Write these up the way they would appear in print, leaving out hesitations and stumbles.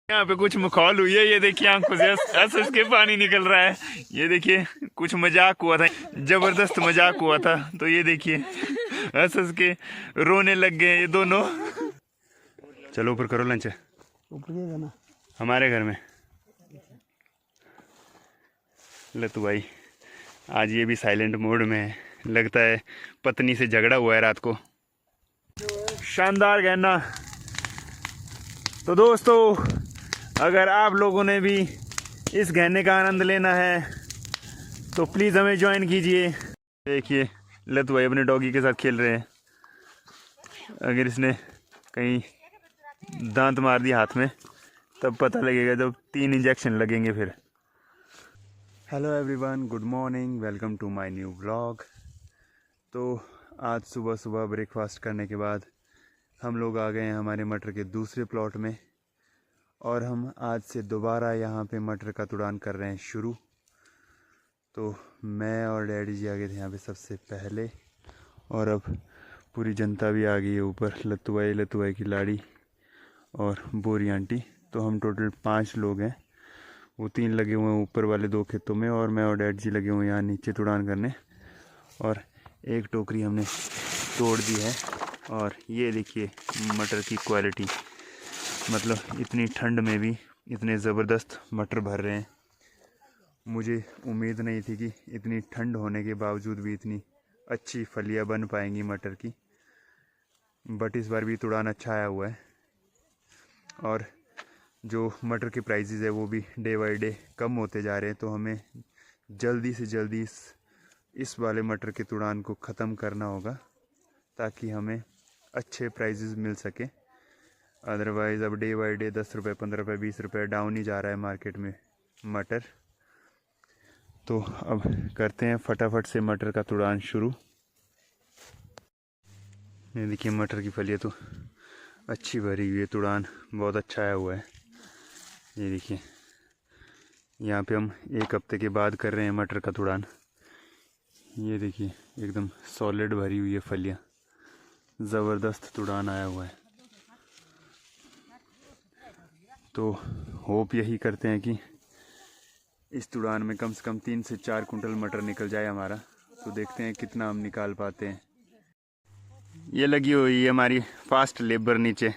यहाँ पे कुछ मखौल हुई है, ये देखिए आंखों से हंस हंस के पानी निकल रहा है। ये देखिए कुछ मजाक हुआ था, जबरदस्त मजाक हुआ था, तो ये देखिए हंस हंस के रोने लग गए ये दोनों। चलो ऊपर करो लंच ऊपर हमारे घर में। लतू भाई आज ये भी साइलेंट मोड में है, लगता है पत्नी से झगड़ा हुआ है रात को। शानदार गहना। तो दोस्तों अगर आप लोगों ने भी इस गहने का आनंद लेना है तो प्लीज़ हमें ज्वाइन कीजिए। देखिए लतू भाई अपने डॉगी के साथ खेल रहे हैं। अगर इसने कहीं दांत मार दिया हाथ में तब पता लगेगा जब 3 इंजेक्शन लगेंगे फिर। Hello everyone, good morning, welcome to my new vlog. तो आज सुबह सुबह ब्रेकफास्ट करने के बाद हम लोग आ गए हैं हमारे मटर के दूसरे प्लॉट में और हम आज से दोबारा यहाँ पे मटर का तुड़ान कर रहे हैं शुरू। तो मैं और डैडी जी आ गए थे यहाँ पे सबसे पहले और अब पूरी जनता भी आ गई है ऊपर। लत्तू भाई की लाड़ी और बोरी आंटी। तो हम टोटल 5 लोग हैं। वो 3 लगे हुए हैं ऊपर वाले 2 खेतों में और मैं और डैडी जी लगे हुए हैं यहाँ नीचे तुड़ान करने। और एक टोकरी हमने तोड़ दी है और ये देखिए मटर की क्वालिटी, मतलब इतनी ठंड में भी इतने ज़बरदस्त मटर भर रहे हैं। मुझे उम्मीद नहीं थी कि इतनी ठंड होने के बावजूद भी इतनी अच्छी फलियां बन पाएंगी मटर की, बट इस बार भी तुड़ान अच्छा आया हुआ है। और जो मटर के प्राइसेस है वो भी डे बाई डे कम होते जा रहे हैं, तो हमें जल्दी से जल्दी इस वाले मटर के तुड़ान को ख़त्म करना होगा ताकि हमें अच्छे प्राइसेस मिल सके। अदरवाइज़ अब डे बाई डे 10 रुपये, 15 रुपये, 20 रुपये डाउन ही जा रहा है मार्केट में मटर। तो अब करते हैं फटाफट से मटर का तुड़ान शुरू। ये देखिए मटर की फलियाँ तो अच्छी भरी हुई है, तुड़ान बहुत अच्छा आया हुआ है। ये देखिए यहाँ पे हम 1 हफ्ते के बाद कर रहे हैं मटर का तुड़ान। ये देखिए एकदम सॉलिड भरी हुई है फलियाँ, ज़बरदस्त तुड़ान आया हुआ है। तो होप यही करते हैं कि इस तुड़ान में कम से कम 3 से 4 कुंटल मटर निकल जाए हमारा। तो देखते हैं कितना हम निकाल पाते हैं। ये लगी हुई है हमारी फास्ट लेबर नीचे,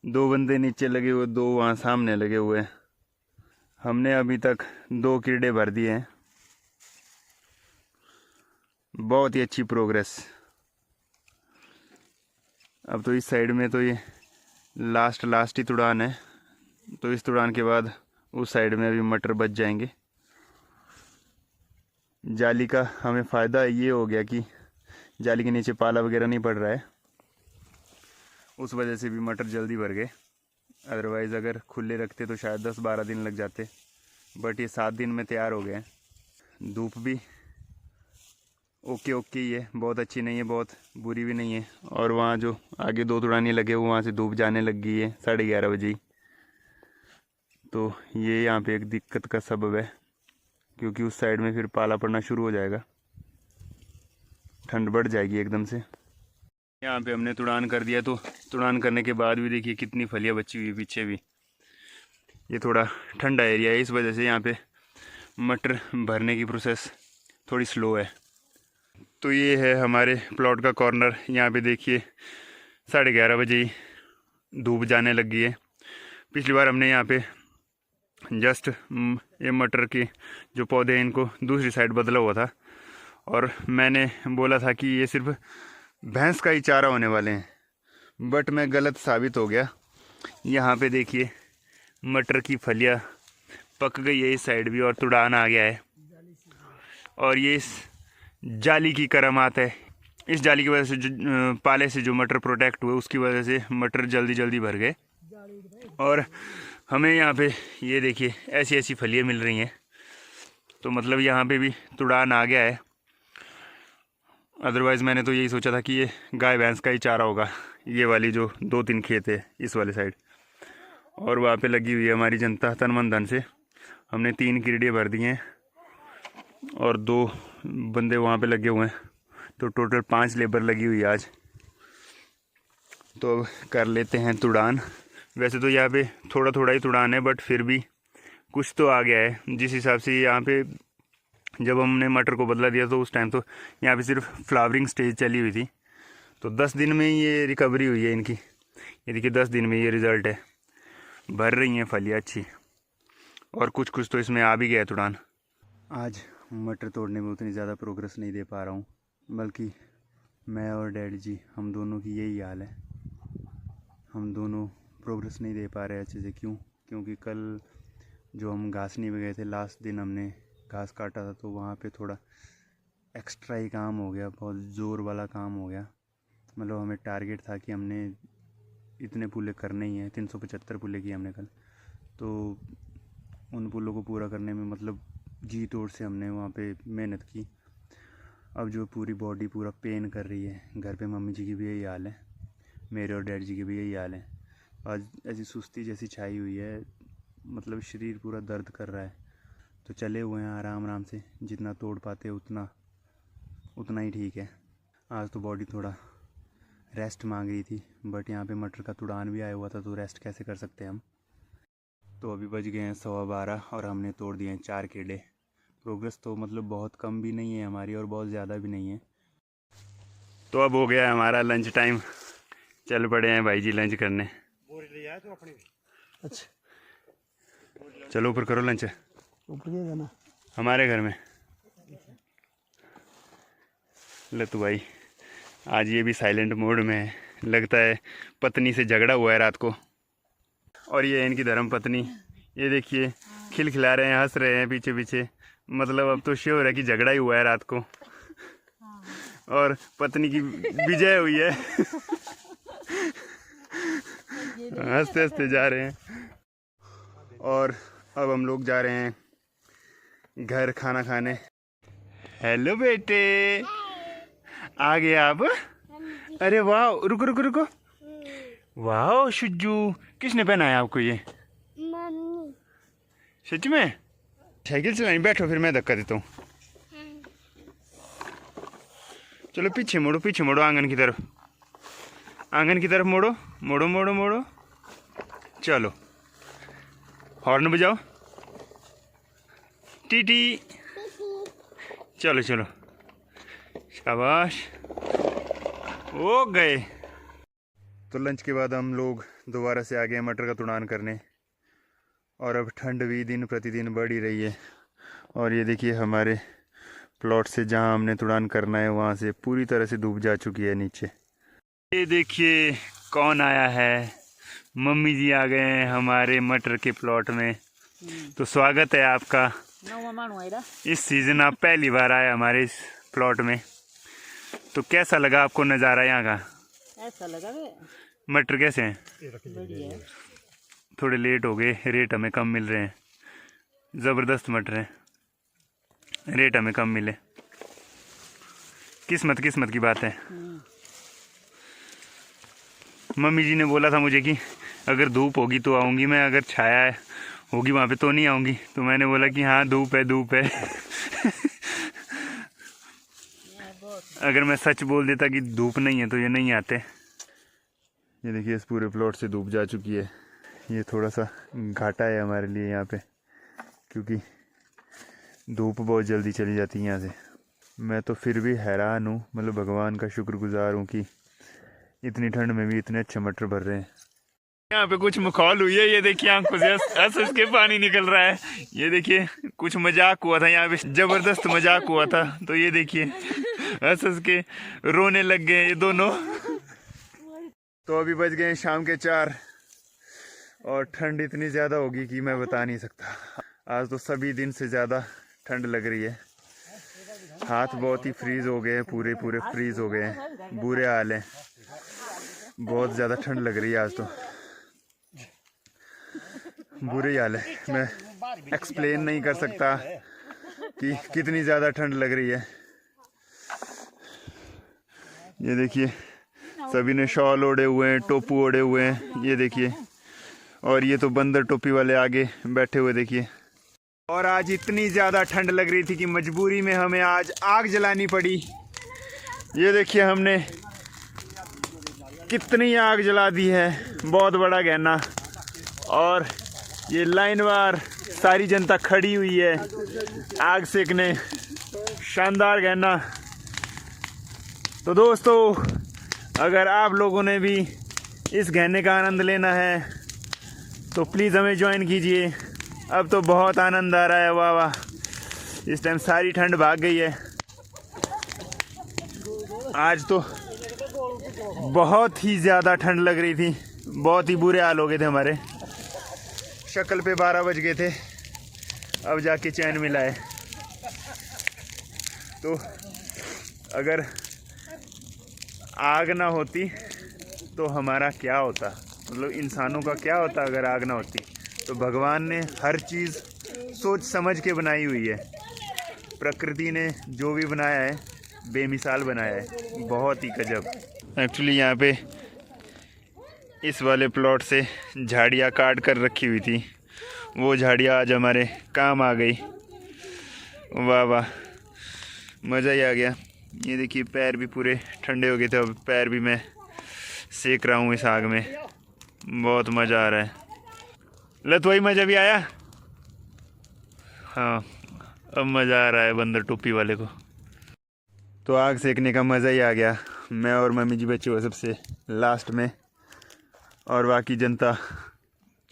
2 बंदे नीचे लगे हुए, 2 वहाँ सामने लगे हुए हैं। हमने अभी तक 2 कीड़े भर दिए हैं। बहुत ही अच्छी प्रोग्रेस। अब तो इस साइड में तो ये लास्ट ही तुड़ान है, तो इस तुड़ान के बाद उस साइड में भी मटर बच जाएंगे। जाली का हमें फ़ायदा ये हो गया कि जाली के नीचे पाला वगैरह नहीं पड़ रहा है, उस वजह से भी मटर जल्दी भर गए। अदरवाइज़ अगर खुले रखते तो शायद 10-12 दिन लग जाते, बट ये 7 दिन में तैयार हो गए। धूप भी ओके ही है, बहुत अच्छी नहीं है, बहुत बुरी भी नहीं है। और वहाँ जो आगे 2 तुड़ानी लगे हुए वहाँ से धूप जाने लग गई है 11:30 बजे। तो ये यहाँ पे एक दिक्कत का सबब है, क्योंकि उस साइड में फिर पाला पड़ना शुरू हो जाएगा, ठंड बढ़ जाएगी एकदम से। यहाँ पे हमने तुड़ान कर दिया, तो तुड़ान करने के बाद भी देखिए कितनी फलियाँ बची हुई है पीछे भी। ये थोड़ा ठंडा एरिया है, इस वजह से यहाँ पे मटर भरने की प्रोसेस थोड़ी स्लो है। तो ये है हमारे प्लॉट का कॉर्नर। यहाँ पे देखिए 11:30 बजे ही धूप जाने लग गई है। पिछली बार हमने यहाँ पे जस्ट ये मटर के जो पौधे हैं इनको दूसरी साइड बदला हुआ था और मैंने बोला था कि ये सिर्फ भैंस का ही चारा होने वाले हैं, बट मैं गलत साबित हो गया। यहाँ पे देखिए मटर की फलियाँ पक गई है इस साइड भी और तुड़ान आ गया है। और ये इस जाली की करामात है। इस जाली की वजह से जो पाले से जो मटर प्रोटेक्ट हुए उसकी वजह से मटर जल्दी भर गए। और हमें यहाँ पे ये देखिए ऐसी फलियाँ मिल रही हैं, तो मतलब यहाँ पे भी तुड़ान आ गया है। अदरवाइज़ मैंने तो यही सोचा था कि ये गाय भैंस का ही चारा होगा, ये वाली जो 2-3 खेत है इस वाले साइड। और वहाँ पे लगी हुई है हमारी जनता तन मन धन से। हमने 3 कीड़े भर दिए हैं और 2 बंदे वहाँ पे लगे हुए हैं, तो टोटल 5 लेबर लगी हुई है आज। तो अब कर लेते हैं तुड़ान। वैसे तो यहाँ पे थोड़ा थोड़ा ही तुड़ान है, बट फिर भी कुछ तो आ गया है। जिस हिसाब से यहाँ पे जब हमने मटर को बदला दिया तो उस टाइम तो यहाँ पे सिर्फ फ्लावरिंग स्टेज चली हुई थी। तो 10 दिन में ये रिकवरी हुई है इनकी। ये देखिए 10 दिन में ये रिज़ल्ट है, भर रही हैं फलियाँ अच्छी, और कुछ कुछ तो इसमें आ भी गया है तुड़ान। आज मटर तोड़ने में उतनी ज़्यादा प्रोग्रेस नहीं दे पा रहा हूँ, बल्कि मैं और डैडी जी हम दोनों की यही हाल है। हम दोनों प्रोग्रेस नहीं दे पा रहे अच्छे से। क्योंकि कल जो हम घासनी में गए थे, लास्ट दिन हमने घास काटा था, तो वहाँ पे थोड़ा एक्स्ट्रा ही काम हो गया, बहुत ज़ोर वाला काम हो गया। मतलब हमें टारगेट था कि हमने इतने पुल्ले करने ही हैं, 375 पुल्ले किए हमने कल। तो उन पुल्लों को पूरा करने में मतलब जी तोड़ से हमने वहाँ पे मेहनत की। अब जो पूरी बॉडी पूरा पेन कर रही है। घर पे मम्मी जी की भी यही हाल है, मेरे और डैडी जी की भी यही हाल है। आज ऐसी सुस्ती जैसी छाई हुई है, मतलब शरीर पूरा दर्द कर रहा है। तो चले हुए हैं आराम आराम से, जितना तोड़ पाते उतना ही ठीक है। आज तो बॉडी थोड़ा रेस्ट मांग रही थी, बट यहाँ पे मटर का तुड़ान भी आया हुआ था, तो रेस्ट कैसे कर सकते हैं हम। तो अभी बज गए हैं 12:15 और हमने तोड़ दिए हैं 4 केले। प्रोग्रेस तो मतलब बहुत कम भी नहीं है हमारी और बहुत ज़्यादा भी नहीं है। तो अब हो गया है हमारा लंच टाइम, चल पड़े हैं भाई जी लंच करने। अच्छा चलो ऊपर करो लंच, ऊपर क्या करना हमारे घर में। लतू भाई आज ये भी साइलेंट मोड में है, लगता है पत्नी से झगड़ा हुआ है रात को। और ये इनकी धर्म पत्नी, ये देखिए खिलखिला रहे हैं, हंस रहे हैं पीछे पीछे। मतलब अब तो श्योर है कि झगड़ा ही हुआ है रात को और पत्नी की विजय हुई है। हंसते हंसते जा रहे हैं। और अब हम लोग जा रहे हैं घर खाना खाने। हेलो बेटे, आ गए आप? अरे वाह, रुको रुको रुको। वाह शुज्जू, किसने पहनाया आपको ये? मम्मी। सच में? साइकिल चलानी, बैठो फिर मैं धक्का देता हूँ। चलो पीछे मोड़ो आंगन की तरफ, आंगन की तरफ मोड़ो मोड़ो मोड़ो मोड़ो। चलो हॉर्न बजाओ, टीटी। चलो चलो, शाबाश, हो गए। तो लंच के बाद हम लोग दोबारा से आ गए मटर का तुड़ान करने। और अब ठंड भी दिन प्रतिदिन बढ़ ही रही है। और ये देखिए हमारे प्लॉट से जहां हमने तुड़ान करना है वहां से पूरी तरह से धूप जा चुकी है नीचे। ये देखिए कौन आया है, मम्मी जी आ गए हैं हमारे मटर के प्लॉट में। तो स्वागत है आपका। इस सीज़न आप पहली बार आए हमारे इस प्लॉट में, तो कैसा लगा आपको नज़ारा यहाँ का? ऐसा लगा मटर कैसे हैं? बढ़िया। थोड़े लेट हो गए, रेट हमें कम मिल रहे हैं। ज़बरदस्त मटर हैं, रेट हमें कम मिले। किस्मत की बात है। मम्मी जी ने बोला था मुझे कि अगर धूप होगी तो आऊँगी मैं, अगर छाया होगी वहाँ पे तो नहीं आऊँगी। तो मैंने बोला कि हाँ धूप है। अगर मैं सच बोल देता कि धूप नहीं है तो ये नहीं आते। ये देखिए इस पूरे प्लॉट से धूप जा चुकी है। ये थोड़ा सा घाटा है हमारे लिए यहाँ पे, क्योंकि धूप बहुत जल्दी चली जाती है यहाँ से। मैं तो फिर भी हैरान हूँ, मतलब भगवान का शुक्रगुजार हूँ कि इतनी ठंड में भी इतने अच्छे मटर भर रहे हैं। यहाँ पे कुछ मखौल हुई है, ये देखिए आंखों से हंस के पानी निकल रहा है। ये देखिए कुछ मजाक हुआ था यहाँ पे, जबरदस्त मजाक हुआ था। तो ये देखिए हंस के रोने लग गए ये दोनों। तो अभी बज गए शाम के 4 और ठंड इतनी ज़्यादा होगी कि मैं बता नहीं सकता। आज तो सभी दिन से ज़्यादा ठंड लग रही है। हाथ बहुत ही फ्रीज हो गए हैं, पूरे फ्रीज हो गए हैं, बुरे हाल हैं। बहुत ज़्यादा ठंड लग रही है आज तो, बुरे हाल है। मैं एक्सप्लेन नहीं कर सकता कि कितनी ज़्यादा ठंड लग रही है। ये देखिए सभी ने शॉल ओढ़े हुए हैं, टोपू ओढ़े हुए हैं, ये देखिए। और ये तो बंदर टोपी वाले आगे बैठे हुए देखिए। और आज इतनी ज़्यादा ठंड लग रही थी कि मजबूरी में हमें आज आग जलानी पड़ी। ये देखिए हमने कितनी आग जला दी है, बहुत बड़ा गहना। और ये लाइनवार सारी जनता खड़ी हुई है आग सेकने। शानदार गहना। तो दोस्तों, अगर आप लोगों ने भी इस गहने का आनंद लेना है तो प्लीज़ हमें ज्वाइन कीजिए। अब तो बहुत आनंद आ रहा है। वाह वाह, इस टाइम सारी ठंड भाग गई है। आज तो बहुत ही ज़्यादा ठंड लग रही थी, बहुत ही बुरे हाल हो गए थे हमारे। शक्ल पे 12 बज गए थे, अब जाके चैन मिला है। तो अगर आग ना होती तो हमारा क्या होता, मतलब इंसानों का क्या होता अगर आग ना होती। तो भगवान ने हर चीज़ सोच समझ के बनाई हुई है। प्रकृति ने जो भी बनाया है बेमिसाल बनाया है, बहुत ही गजब। एक्चुअली यहाँ पे इस वाले प्लॉट से झाड़ियाँ काट कर रखी हुई थी, वो झाड़ियाँ आज हमारे काम आ गई। वाह वाह, मज़ा ही आ गया। ये देखिए पैर भी पूरे ठंडे हो गए थे, अब पैर भी मैं सेक रहा हूँ इस आग में। बहुत मज़ा आ रहा है। लत वही मज़ा भी आया। हाँ, अब मज़ा आ रहा है बंदर टोपी वाले को। तो आग सेकने का मज़ा ही आ गया। मैं और मम्मी जी बच्चे हुए सबसे लास्ट में, और बाकी जनता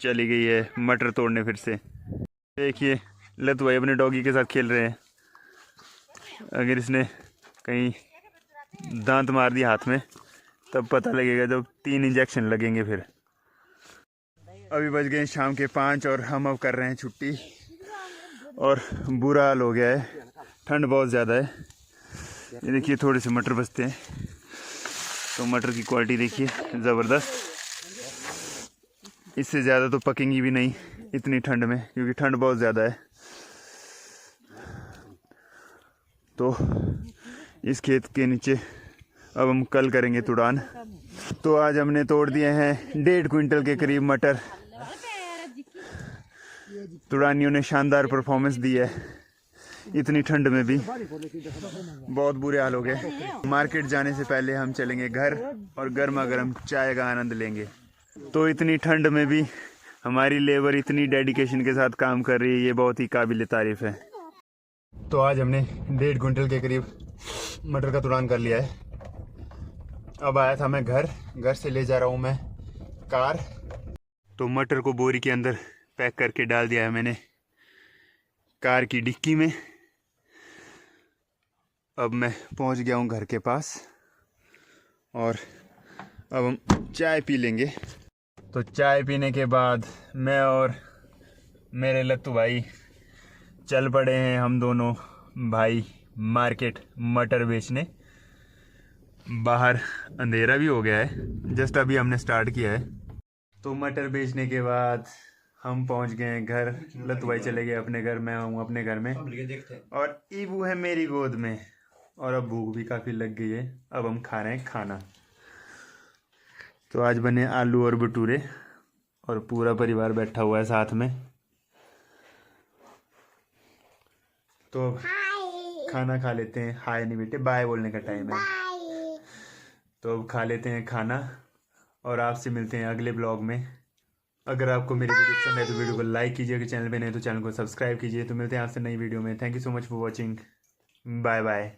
चली गई है मटर तोड़ने फिर से। देखिए लत भाई अपने डॉगी के साथ खेल रहे हैं। अगर इसने कहीं दांत मार दिया हाथ में तब पता लगेगा जब 3 इंजेक्शन लगेंगे फिर। अभी बज गए शाम के 5 और हम अब कर रहे हैं छुट्टी। और बुरा हाल हो गया है, ठंड बहुत ज़्यादा है। ये देखिए थोड़े से मटर बचते हैं, तो मटर की क्वालिटी देखिए ज़बरदस्त। इससे ज़्यादा तो पकेंगी भी नहीं इतनी ठंड में, क्योंकि ठंड बहुत ज़्यादा है। तो इस खेत के नीचे अब हम कल करेंगे तुड़ान। तो आज हमने तोड़ दिए हैं 1.5 क्विंटल के करीब मटर। तुड़ानियों ने शानदार परफॉर्मेंस दी है इतनी ठंड में भी। बहुत बुरे हाल हो गए। मार्केट जाने से पहले हम चलेंगे घर और गर्मा गर्म चाय का आनंद लेंगे। तो इतनी ठंड में भी हमारी लेबर इतनी डेडिकेशन के साथ काम कर रही है, ये बहुत ही काबिल तारीफ है। तो आज हमने 1.5 क्विंटल के करीब मटर का तुड़ान कर लिया है। अब आया था मैं घर से ले जा रहा हूँ मैं कार। तो मटर को बोरी के अंदर पैक करके डाल दिया है मैंने कार की डिक्की में। अब मैं पहुँच गया हूँ घर के पास और अब हम चाय पी लेंगे। तो चाय पीने के बाद मैं और मेरे लत्तू भाई चल पड़े हैं, हम दोनों भाई मार्केट मटर बेचने। बाहर अंधेरा भी हो गया है, जस्ट अभी हमने स्टार्ट किया है। तो मटर बेचने के बाद हम पहुंच गए हैं घर। लत्तू भाई चले गए अपने घर, मैं हूँ अपने घर में और ईबू है मेरी गोद में। और अब भूख भी काफ़ी लग गई है, अब हम खा रहे हैं खाना। तो आज बने आलू और भटूरे और पूरा परिवार बैठा हुआ है साथ में। तो अब खाना खा लेते हैं। हाय नहीं बेटे, बाय बोलने का टाइम है। तो अब खा लेते हैं खाना और आपसे मिलते हैं अगले ब्लॉग में। अगर आपको मेरी वीडियो पसंद है तो वीडियो को लाइक कीजिए, अगर चैनल पे नए तो चैनल को सब्सक्राइब कीजिए। तो मिलते हैं आपसे नई वीडियो में। Thank you so much for watching. Bye bye.